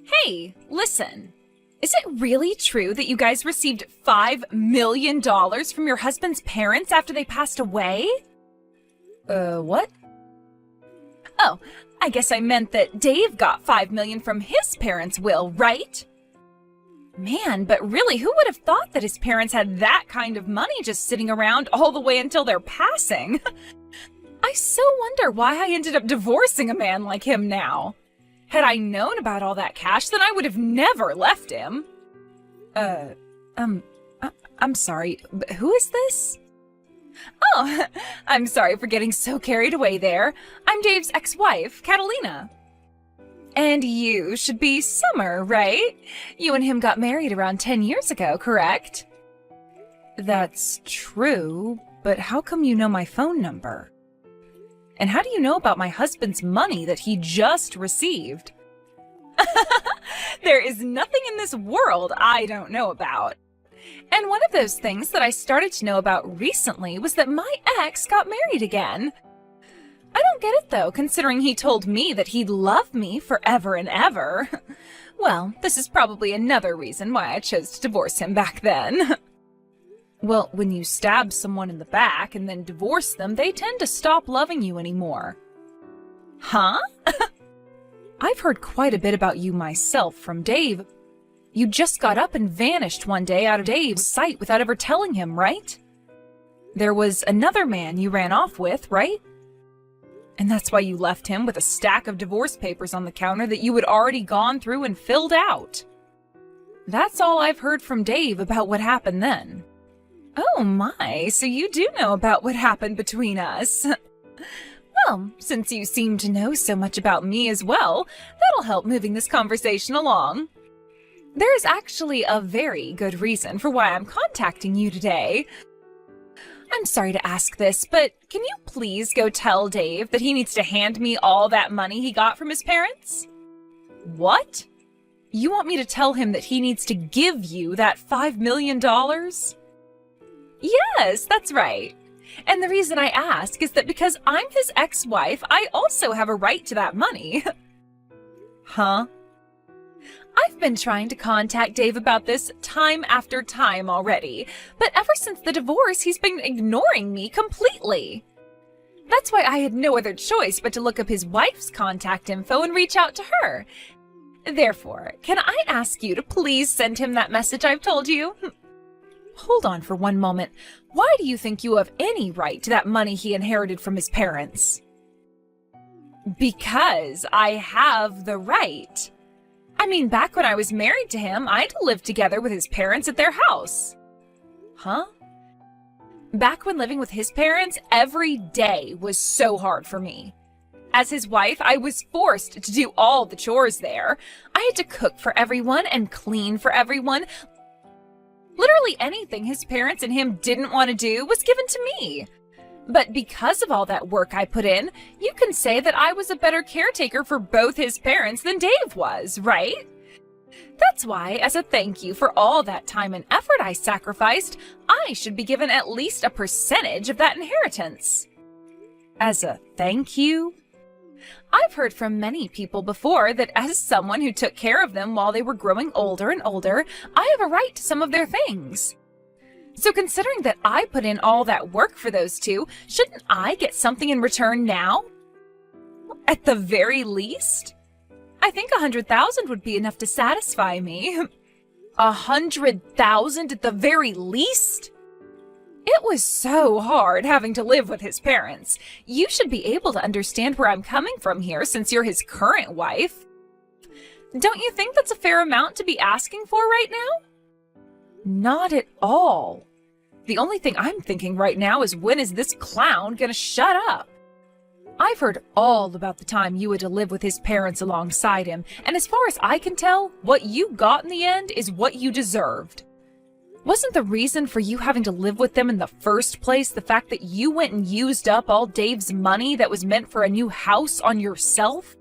Hey, listen. Is it really true that you guys received $5 million from your husband's parents after they passed away? What? Oh, I guess I meant that Dave got $5 million from his parents' will, right? Man, but really, who would have thought that his parents had that kind of money just sitting around all the way until their passing? I so wonder why I ended up divorcing a man like him now. Had I known about all that cash, then I would have never left him. I'm sorry, but who is this? Oh, I'm sorry for getting so carried away there. I'm Dave's ex-wife, Catalina. And you should be Summer, right? You and him got married around 10 years ago, correct? That's true, but how come you know my phone number? And how do you know about my husband's money that he just received? There is nothing in this world I don't know about. And one of those things that I started to know about recently was that my ex got married again. I don't get it though, considering he told me that he'd love me forever and ever. Well, this is probably another reason why I chose to divorce him back then. Well, when you stab someone in the back and then divorce them, they tend to stop loving you anymore. Huh? I've heard quite a bit about you myself from Dave. You just got up and vanished one day out of Dave's sight without ever telling him, right? There was another man you ran off with, right? And that's why you left him with a stack of divorce papers on the counter that you had already gone through and filled out. That's all I've heard from Dave about what happened then. Oh my, so you do know about what happened between us. Well, since you seem to know so much about me as well, that'll help moving this conversation along. There is actually a very good reason for why I'm contacting you today. I'm sorry to ask this, but can you please go tell Dave that he needs to hand me all that money he got from his parents? What? You want me to tell him that he needs to give you that $5 million? Yes, that's right. And the reason I ask is that because I'm his ex-wife, I also have a right to that money. Huh? I've been trying to contact Dave about this time after time already, but ever since the divorce, he's been ignoring me completely. That's why I had no other choice but to look up his wife's contact info and reach out to her. Therefore, can I ask you to please send him that message I've told you? Hold on for one moment. Why do you think you have any right to that money he inherited from his parents? Because I have the right. I mean, back when I was married to him, I'd lived together with his parents at their house. Huh? Back when living with his parents, every day was so hard for me. As his wife, I was forced to do all the chores there. I had to cook for everyone and clean for everyone. Literally anything his parents and him didn't want to do was given to me. But because of all that work I put in, you can say that I was a better caretaker for both his parents than Dave was, right? That's why, as a thank you for all that time and effort I sacrificed, I should be given at least a percentage of that inheritance. As a thank you? I've heard from many people before that as someone who took care of them while they were growing older and older, I have a right to some of their things. So considering that I put in all that work for those two, shouldn't I get something in return now? At the very least? I think $100,000 would be enough to satisfy me. $100,000 at the very least? It was so hard having to live with his parents. You should be able to understand where I'm coming from here since you're his current wife. Don't you think that's a fair amount to be asking for right now? Not at all. The only thing I'm thinking right now is when is this clown gonna shut up? I've heard all about the time you had to live with his parents alongside him, and as far as I can tell, what you got in the end is what you deserved. Wasn't the reason for you having to live with them in the first place the fact that you went and used up all Dave's money that was meant for a new house on yourself?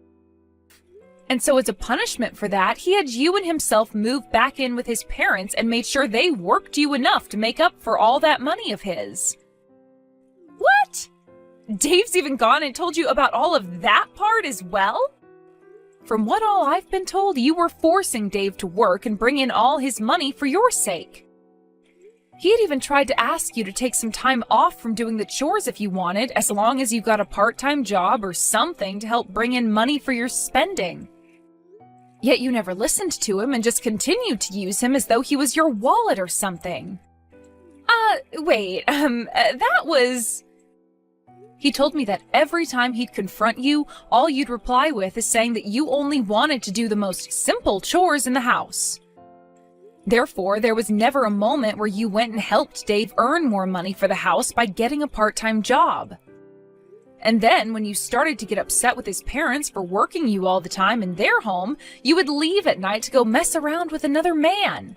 And so as a punishment for that, he had you and himself move back in with his parents and made sure they worked you enough to make up for all that money of his. What? Dave's even gone and told you about all of that part as well? From what all I've been told, you were forcing Dave to work and bring in all his money for your sake. He had even tried to ask you to take some time off from doing the chores if you wanted, as long as you got a part-time job or something to help bring in money for your spending. Yet you never listened to him and just continued to use him as though he was your wallet or something. That was... He told me that every time he'd confront you, all you'd reply with is saying that you only wanted to do the most simple chores in the house. Therefore, there was never a moment where you went and helped Dave earn more money for the house by getting a part-time job. And then, when you started to get upset with his parents for working you all the time in their home, you would leave at night to go mess around with another man.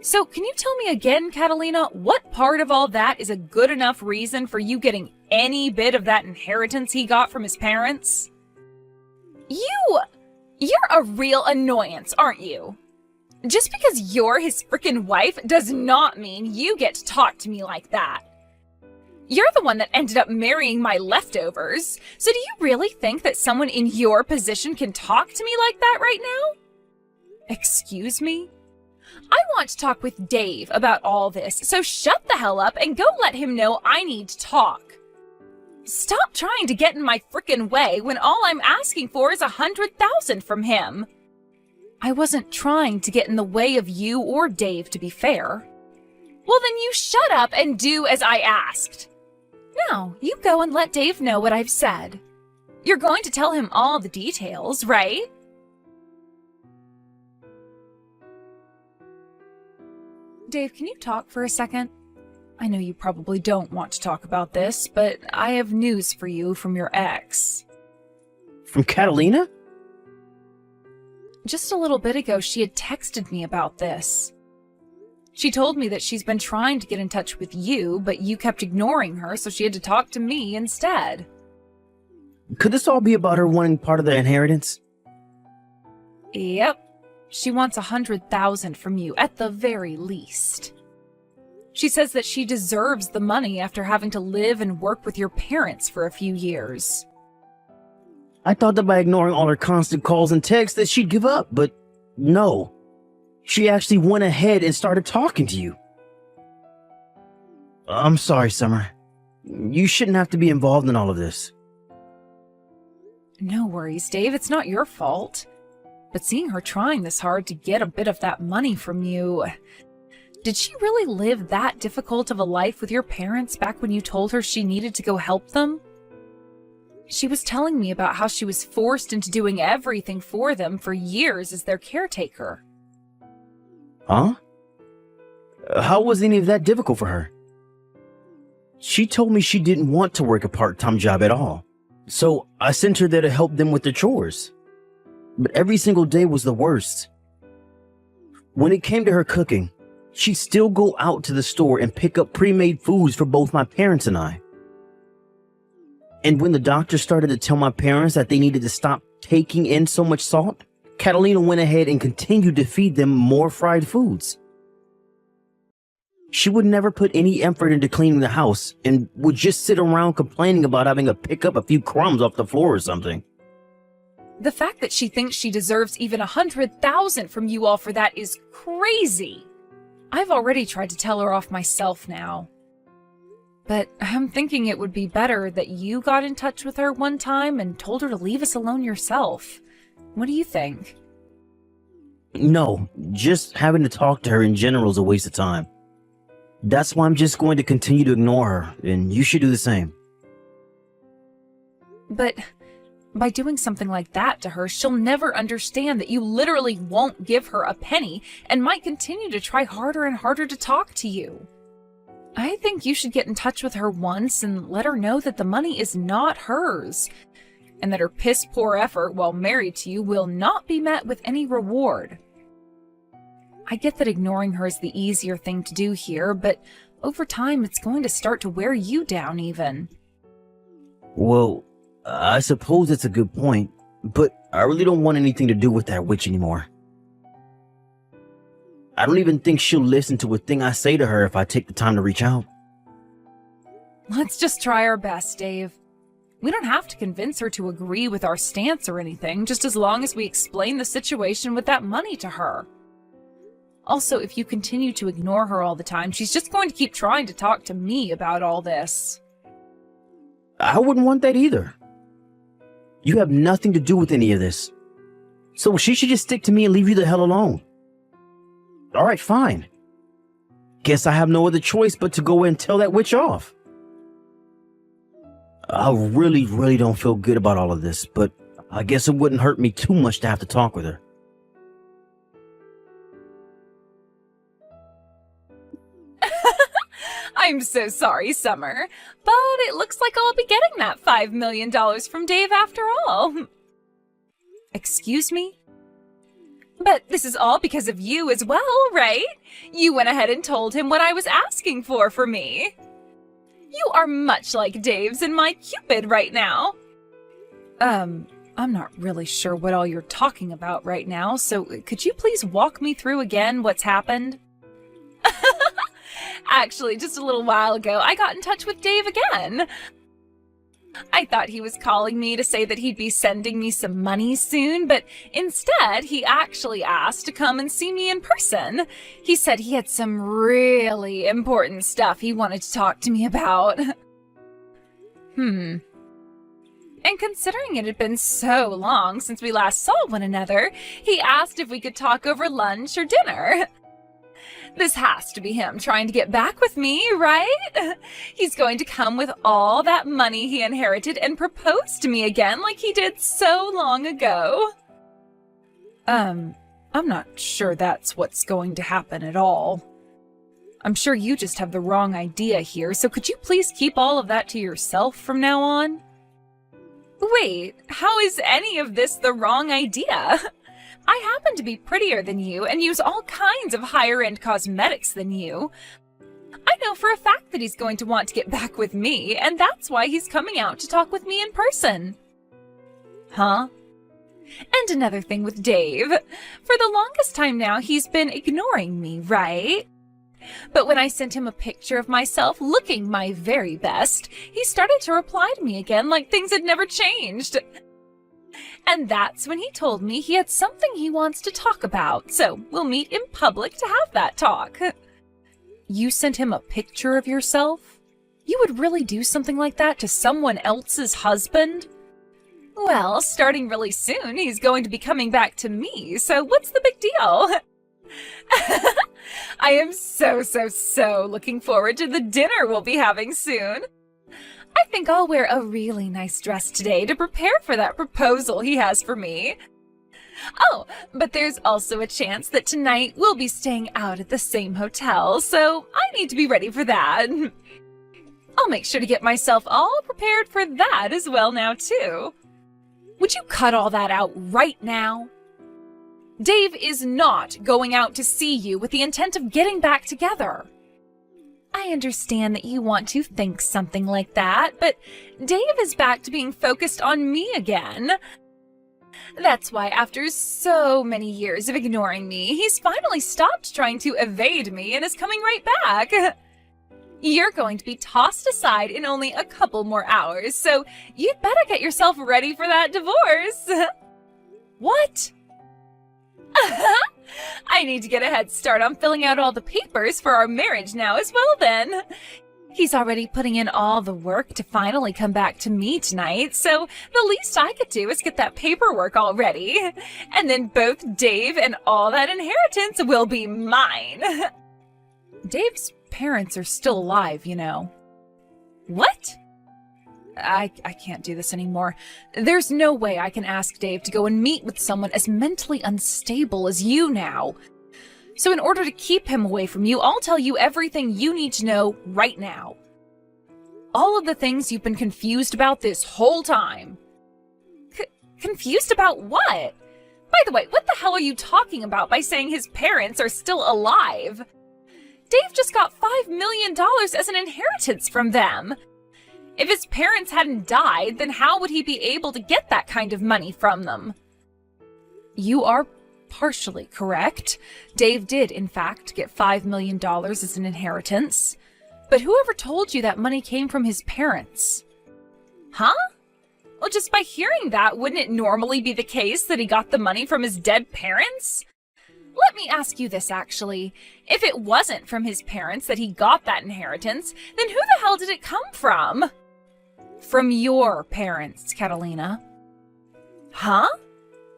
So, can you tell me again, Catalina, what part of all that is a good enough reason for you getting any bit of that inheritance he got from his parents? You're a real annoyance, aren't you? Just because you're his frickin' wife does not mean you get to talk to me like that. You're the one that ended up marrying my leftovers, so do you really think that someone in your position can talk to me like that right now? Excuse me? I want to talk with Dave about all this, so shut the hell up and go let him know I need to talk. Stop trying to get in my frickin' way when all I'm asking for is $100,000 from him. I wasn't trying to get in the way of you or Dave, to be fair. Well, then you shut up and do as I asked. Now, you go and let Dave know what I've said. You're going to tell him all the details, right? Dave, can you talk for a second? I know you probably don't want to talk about this, but I have news for you from your ex. From Catalina? Just a little bit ago, she had texted me about this. She told me that she's been trying to get in touch with you, but you kept ignoring her, so she had to talk to me instead. Could this all be about her wanting part of the inheritance? Yep. She wants $100,000 from you, at the very least. She says that she deserves the money after having to live and work with your parents for a few years. I thought that by ignoring all her constant calls and texts that she'd give up, but no. She actually went ahead and started talking to you. I'm sorry, Summer. You shouldn't have to be involved in all of this. No worries, Dave. It's not your fault. But seeing her trying this hard to get a bit of that money from you... Did she really live that difficult of a life with your parents back when you told her she needed to go help them? She was telling me about how she was forced into doing everything for them for years as their caretaker. Huh? How was any of that difficult for her? She told me she didn't want to work a part-time job at all, so I sent her there to help them with their chores. But every single day was the worst. When it came to her cooking, she'd still go out to the store and pick up pre-made foods for both my parents and I. And when the doctor started to tell my parents that they needed to stop taking in so much salt, Catalina went ahead and continued to feed them more fried foods. She would never put any effort into cleaning the house and would just sit around complaining about having to pick up a few crumbs off the floor or something. The fact that she thinks she deserves even $100,000 from you all for that is crazy. I've already tried to tell her off myself now. But I'm thinking it would be better that you got in touch with her one time and told her to leave us alone yourself. What do you think? No, just having to talk to her in general is a waste of time. That's why I'm just going to continue to ignore her, and you should do the same. But by doing something like that to her, she'll never understand that you literally won't give her a penny and might continue to try harder and harder to talk to you. I think you should get in touch with her once and let her know that the money is not hers, and that her piss-poor effort while married to you will not be met with any reward. I get that ignoring her is the easier thing to do here, but over time it's going to start to wear you down even. Well, I suppose it's a good point, but I really don't want anything to do with that witch anymore. I don't even think she'll listen to a thing I say to her if I take the time to reach out. Let's just try our best, Dave. We don't have to convince her to agree with our stance or anything, just as long as we explain the situation with that money to her. Also, if you continue to ignore her all the time, she's just going to keep trying to talk to me about all this. I wouldn't want that either. You have nothing to do with any of this. So she should just stick to me and leave you the hell alone. All right, fine. Guess I have no other choice but to go and tell that witch off. I really don't feel good about all of this, but I guess it wouldn't hurt me too much to have to talk with her. I'm so sorry, Summer, but it looks like I'll be getting that $5 million from Dave after all. Excuse me? But this is all because of you as well, right? You went ahead and told him what I was asking for me. You are much like Dave's and my Cupid right now. I'm not really sure what all you're talking about right now, so could you please walk me through again what's happened? Actually, just a little while ago, I got in touch with Dave again. I thought he was calling me to say that he'd be sending me some money soon, but instead, he actually asked to come and see me in person. He said he had some really important stuff he wanted to talk to me about. And considering it had been so long since we last saw one another, he asked if we could talk over lunch or dinner. This has to be him trying to get back with me, right? He's going to come with all that money he inherited and propose to me again like he did so long ago. I'm not sure that's what's going to happen at all. I'm sure you just have the wrong idea here, so could you please keep all of that to yourself from now on? Wait, how is any of this the wrong idea? I happen to be prettier than you and use all kinds of higher-end cosmetics than you. I know for a fact that he's going to want to get back with me, and that's why he's coming out to talk with me in person. Huh? And another thing with Dave. For the longest time now, he's been ignoring me, right? But when I sent him a picture of myself looking my very best, he started to reply to me again like things had never changed. And that's when he told me he had something he wants to talk about, so we'll meet in public to have that talk. You sent him a picture of yourself? You would really do something like that to someone else's husband? Well, starting really soon, he's going to be coming back to me, so what's the big deal? I am so looking forward to the dinner we'll be having soon. I think I'll wear a really nice dress today to prepare for that proposal he has for me. Oh, but there's also a chance that tonight we'll be staying out at the same hotel, so I need to be ready for that. I'll make sure to get myself all prepared for that as well now, too. Would you cut all that out right now? Dave is not going out to see you with the intent of getting back together. I understand that you want to think something like that, but Dave is back to being focused on me again. That's why after so many years of ignoring me, he's finally stopped trying to evade me and is coming right back. You're going to be tossed aside in only a couple more hours, so you'd better get yourself ready for that divorce. What? I need to get a head start on filling out all the papers for our marriage now as well then. He's already putting in all the work to finally come back to me tonight, so the least I could do is get that paperwork all ready. And then both Dave and all that inheritance will be mine. Dave's parents are still alive, you know. What? I can't do this anymore. There's no way I can ask Dave to go and meet with someone as mentally unstable as you now. So in order to keep him away from you, I'll tell you everything you need to know right now. All of the things you've been confused about this whole time. Confused about what? By the way, what the hell are you talking about by saying his parents are still alive? Dave just got $5 million as an inheritance from them. If his parents hadn't died, then how would he be able to get that kind of money from them? You are partially correct. Dave did, in fact, get $5 million as an inheritance. But whoever told you that money came from his parents? Huh? Well, just by hearing that, wouldn't it normally be the case that he got the money from his dead parents? Let me ask you this, actually. If it wasn't from his parents that he got that inheritance, then who the hell did it come from? From your parents, Catalina. Huh?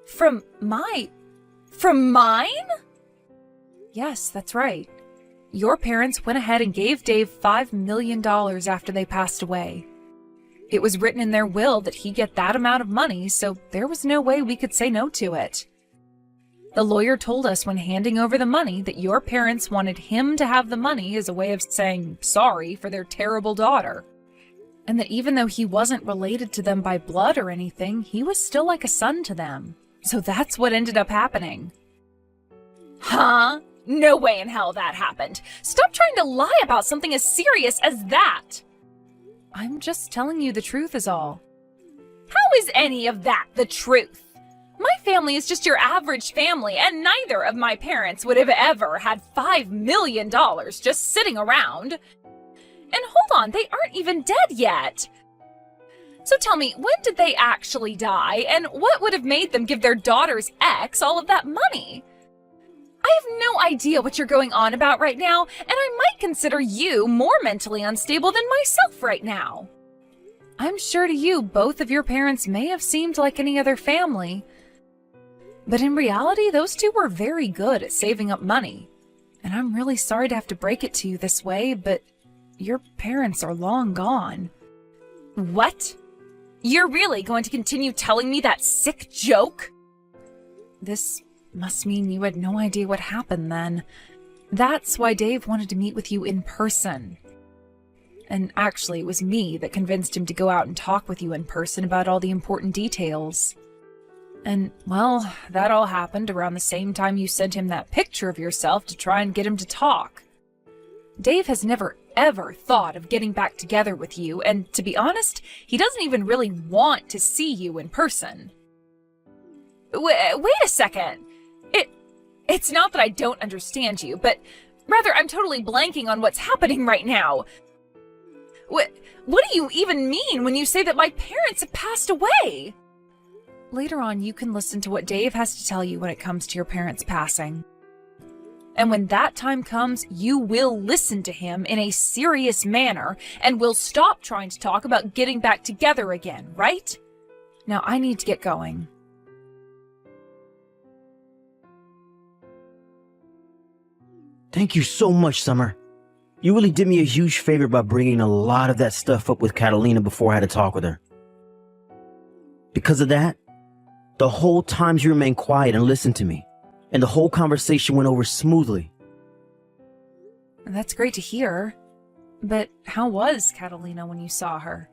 From mine? Yes, that's right. Your parents went ahead and gave Dave $5 million after they passed away. It was written in their will that he get that amount of money, so there was no way we could say no to it. The lawyer told us when handing over the money that your parents wanted him to have the money as a way of saying sorry for their terrible daughter. And that even though he wasn't related to them by blood or anything, he was still like a son to them. So that's what ended up happening. Huh? No way in hell that happened. Stop trying to lie about something as serious as that. I'm just telling you the truth is all. How is any of that the truth? My family is just your average family, and neither of my parents would have ever had $5 million just sitting around. And hold on, they aren't even dead yet. So tell me, when did they actually die, and what would have made them give their daughter's ex all of that money? I have no idea what you're going on about right now, and I might consider you more mentally unstable than myself right now. I'm sure to you, both of your parents may have seemed like any other family, but in reality, those two were very good at saving up money. And I'm really sorry to have to break it to you this way, but your parents are long gone. What? You're really going to continue telling me that sick joke? This must mean you had no idea what happened then. That's why Dave wanted to meet with you in person. And actually, it was me that convinced him to go out and talk with you in person about all the important details. And, well, that all happened around the same time you sent him that picture of yourself to try and get him to talk. Dave has never ever thought of getting back together with you, and to be honest, he doesn't even really want to see you in person. Wait a second. It's not that I don't understand you, but rather I'm totally blanking on what's happening right now. What do you even mean when you say that my parents have passed away? Later on, you can listen to what Dave has to tell you when it comes to your parents passing. And when that time comes, you will listen to him in a serious manner and will stop trying to talk about getting back together again, right? Now I need to get going. Thank you so much, Summer. You really did me a huge favor by bringing a lot of that stuff up with Catalina before I had to talk with her. Because of that, the whole time you remained quiet and listened to me, and the whole conversation went over smoothly. That's great to hear. But how was Catalina when you saw her?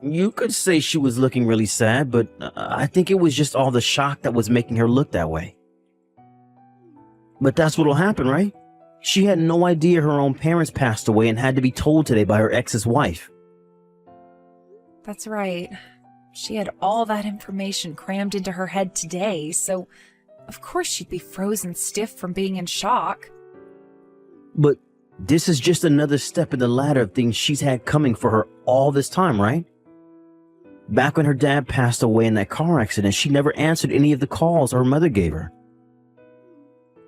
You could say she was looking really sad, but I think it was just all the shock that was making her look that way. But that's what'll happen, right? She had no idea her own parents passed away and had to be told today by her ex's wife. That's right. She had all that information crammed into her head today, so of course she'd be frozen stiff from being in shock. But this is just another step in the ladder of things she's had coming for her all this time, right? Back when her dad passed away in that car accident, she never answered any of the calls her mother gave her.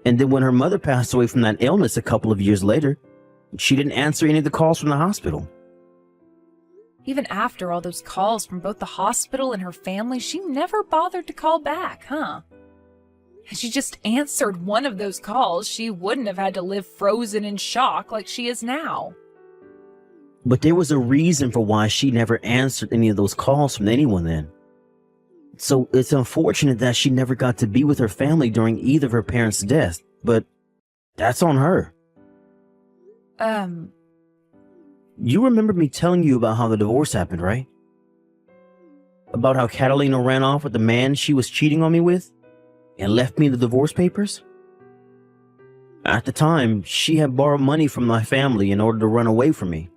And then when her mother passed away from that illness a couple of years later, she didn't answer any of the calls from the hospital. Even after all those calls from both the hospital and her family, she never bothered to call back, huh? Had she just answered one of those calls, she wouldn't have had to live frozen in shock like she is now. But there was a reason for why she never answered any of those calls from anyone then. So it's unfortunate that she never got to be with her family during either of her parents' deaths, but that's on her. You remember me telling you about how the divorce happened, right? About how Catalina ran off with the man she was cheating on me with and left me the divorce papers? At the time, she had borrowed money from my family in order to run away from me.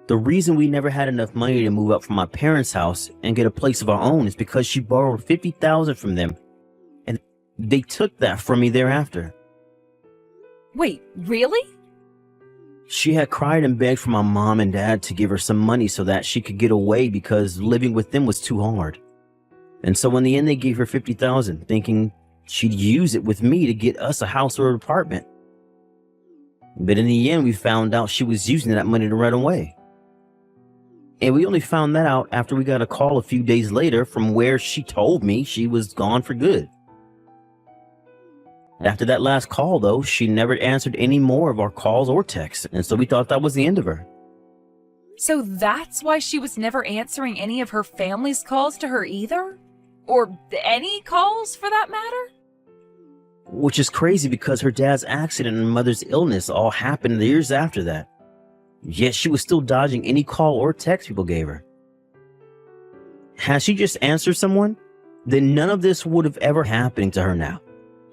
The reason we never had enough money to move up from my parents' house and get a place of our own is because she borrowed $50,000 from them, and they took that from me thereafter. Wait, really? She had cried and begged for my mom and dad to give her some money so that she could get away because living with them was too hard. And so in the end, they gave her $50,000, thinking she'd use it with me to get us a house or an apartment. But in the end, we found out she was using that money to run away. And we only found that out after we got a call a few days later from where she told me she was gone for good. After that last call, though, she never answered any more of our calls or texts, and so we thought that was the end of her. So that's why she was never answering any of her family's calls to her either? Or any calls, for that matter? Which is crazy because her dad's accident and mother's illness all happened years after that. Yet she was still dodging any call or text people gave her. Had she just answered someone, then none of this would have ever happened to her now.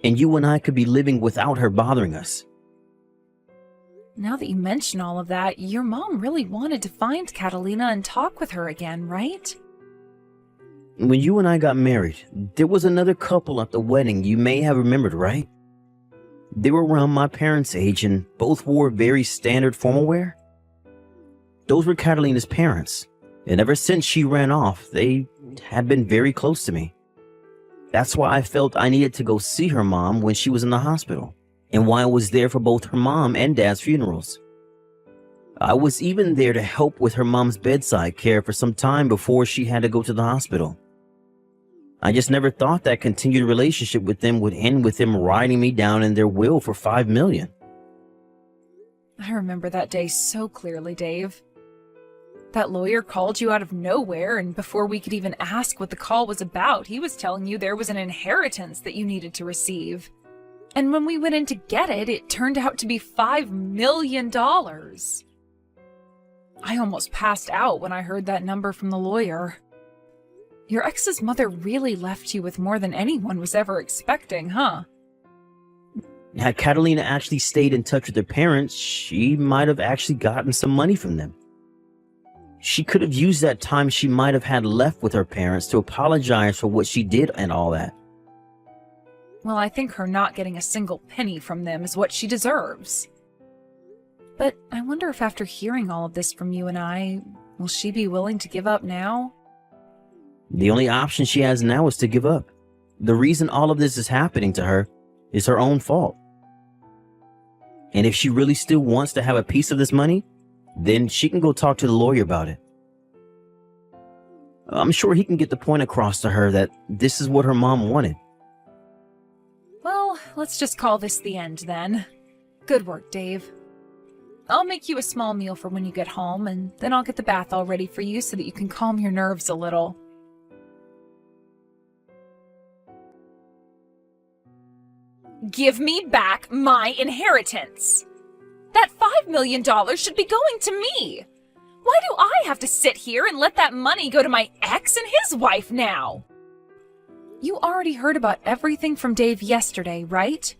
And you and I could be living without her bothering us. Now that you mention all of that, your mom really wanted to find Catalina and talk with her again, right? When you and I got married, there was another couple at the wedding you may have remembered, right? They were around my parents' age and both wore very standard formal wear. Those were Catalina's parents, and ever since she ran off, they had been very close to me. That's why I felt I needed to go see her mom when she was in the hospital, and why I was there for both her mom and dad's funerals. I was even there to help with her mom's bedside care for some time before she had to go to the hospital. I just never thought that continued relationship with them would end with them writing me down in their will for $5 million. I remember that day so clearly, Dave. That lawyer called you out of nowhere, and before we could even ask what the call was about, he was telling you there was an inheritance that you needed to receive. And when we went in to get it, it turned out to be $5 million. I almost passed out when I heard that number from the lawyer. Your ex's mother really left you with more than anyone was ever expecting, huh? Had Catalina actually stayed in touch with her parents, she might have actually gotten some money from them. She could have used that time she might have had left with her parents to apologize for what she did and all that. Well, I think her not getting a single penny from them is what she deserves. But I wonder if after hearing all of this from you and I, will she be willing to give up now? The only option she has now is to give up. The reason all of this is happening to her is her own fault. And if she really still wants to have a piece of this money, then she can go talk to the lawyer about it. I'm sure he can get the point across to her that this is what her mom wanted. Well, let's just call this the end then. Good work, Dave. I'll make you a small meal for when you get home, and then I'll get the bath all ready for you so that you can calm your nerves a little. Give me back my inheritance! That $5 million should be going to me! Why do I have to sit here and let that money go to my ex and his wife now? You already heard about everything from Dave yesterday, right?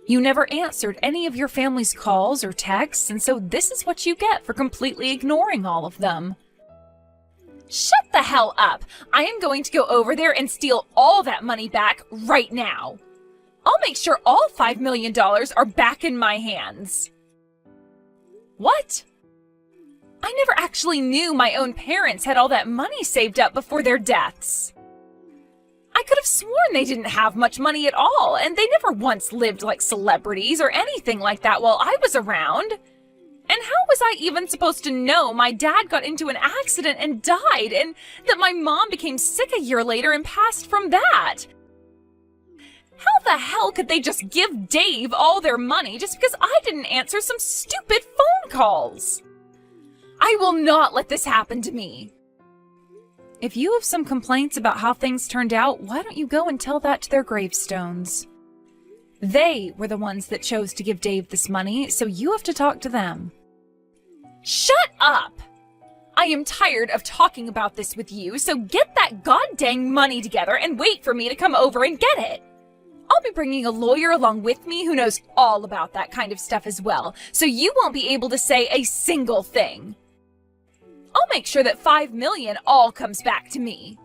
You never answered any of your family's calls or texts, and so this is what you get for completely ignoring all of them. Shut the hell up! I am going to go over there and steal all that money back right now. I'll make sure all $5 million are back in my hands. What? I never actually knew my own parents had all that money saved up before their deaths. I could have sworn they didn't have much money at all, and they never once lived like celebrities or anything like that while I was around. And how was I even supposed to know my dad got into an accident and died, and that my mom became sick a year later and passed from that? How the hell could they just give Dave all their money just because I didn't answer some stupid phone calls? I will not let this happen to me. If you have some complaints about how things turned out, why don't you go and tell that to their gravestones? They were the ones that chose to give Dave this money, so you have to talk to them. Shut up! I am tired of talking about this with you, so get that goddamn money together and wait for me to come over and get it. I'll be bringing a lawyer along with me who knows all about that kind of stuff as well, so you won't be able to say a single thing. I'll make sure that $5 million all comes back to me.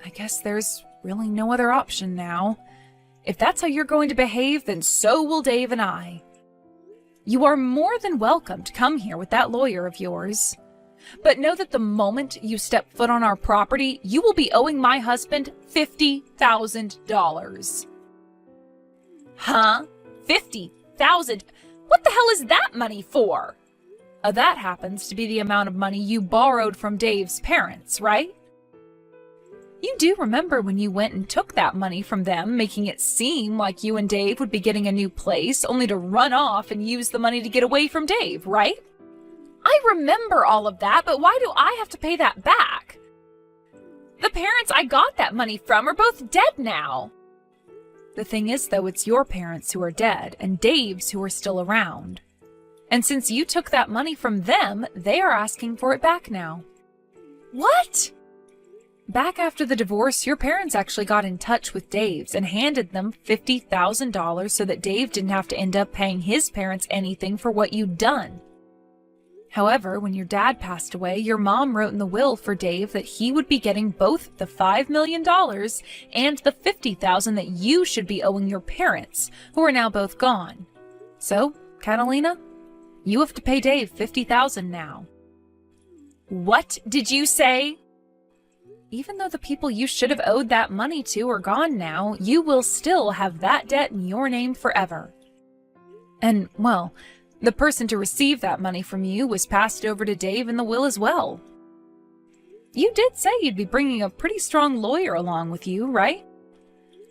I guess there's really no other option now. If that's how you're going to behave, then so will Dave and I. You are more than welcome to come here with that lawyer of yours. But know that the moment you step foot on our property, you will be owing my husband $50,000. Huh? 50,000? What the hell is that money for? That happens to be the amount of money you borrowed from Dave's parents, right? You do remember when you went and took that money from them, making it seem like you and Dave would be getting a new place, only to run off and use the money to get away from Dave, right? I remember all of that, but why do I have to pay that back? The parents I got that money from are both dead now. The thing is, though, it's your parents who are dead and Dave's who are still around. And since you took that money from them, they are asking for it back now. What? Back after the divorce, your parents actually got in touch with Dave's and handed them $50,000 so that Dave didn't have to end up paying his parents anything for what you'd done. However, when your dad passed away, your mom wrote in the will for Dave that he would be getting both the $5 million and the $50,000 that you should be owing your parents, who are now both gone. So, Catalina, you have to pay Dave $50,000 now. What did you say? Even though the people you should have owed that money to are gone now, you will still have that debt in your name forever. And, well, the person to receive that money from you was passed over to Dave in the will as well. You did say you'd be bringing a pretty strong lawyer along with you, right?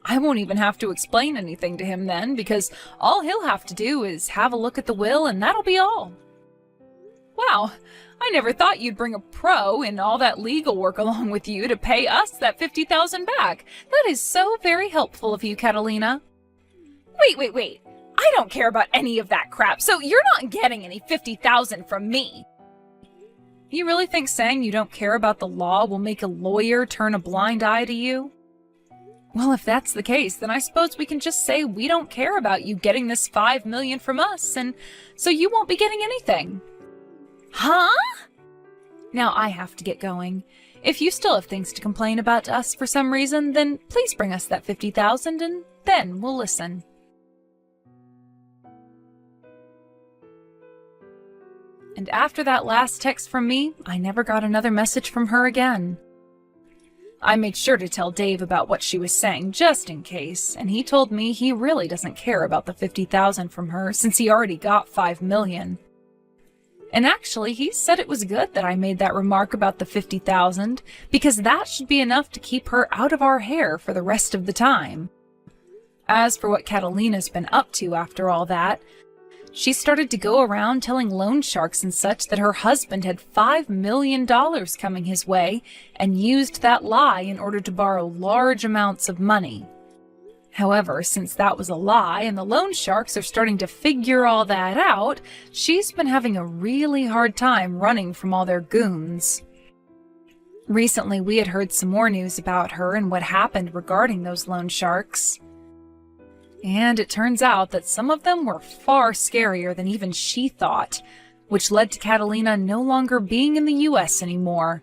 I won't even have to explain anything to him then, because all he'll have to do is have a look at the will and that'll be all. Wow, I never thought you'd bring a pro and all that legal work along with you to pay us that $50,000 back. That is so very helpful of you, Catalina. Wait. I don't care about any of that crap, so you're not getting any $50,000 from me. You really think saying you don't care about the law will make a lawyer turn a blind eye to you? Well, if that's the case, then I suppose we can just say we don't care about you getting this $5 million from us, and so you won't be getting anything. Huh? Now I have to get going. If you still have things to complain about us for some reason, then please bring us that $50,000 and then we'll listen. And after that last text from me, I never got another message from her again. I made sure to tell Dave about what she was saying, just in case, and he told me he really doesn't care about the $50,000 from her since he already got $5 million. And actually, he said it was good that I made that remark about the $50,000, because that should be enough to keep her out of our hair for the rest of the time. As for what Catalina's been up to after all that, she started to go around telling loan sharks and such that her husband had $5 million coming his way and used that lie in order to borrow large amounts of money. However, since that was a lie and the loan sharks are starting to figure all that out, she's been having a really hard time running from all their goons. Recently, we had heard some more news about her and what happened regarding those loan sharks. And it turns out that some of them were far scarier than even she thought, which led to Catalina no longer being in the US anymore.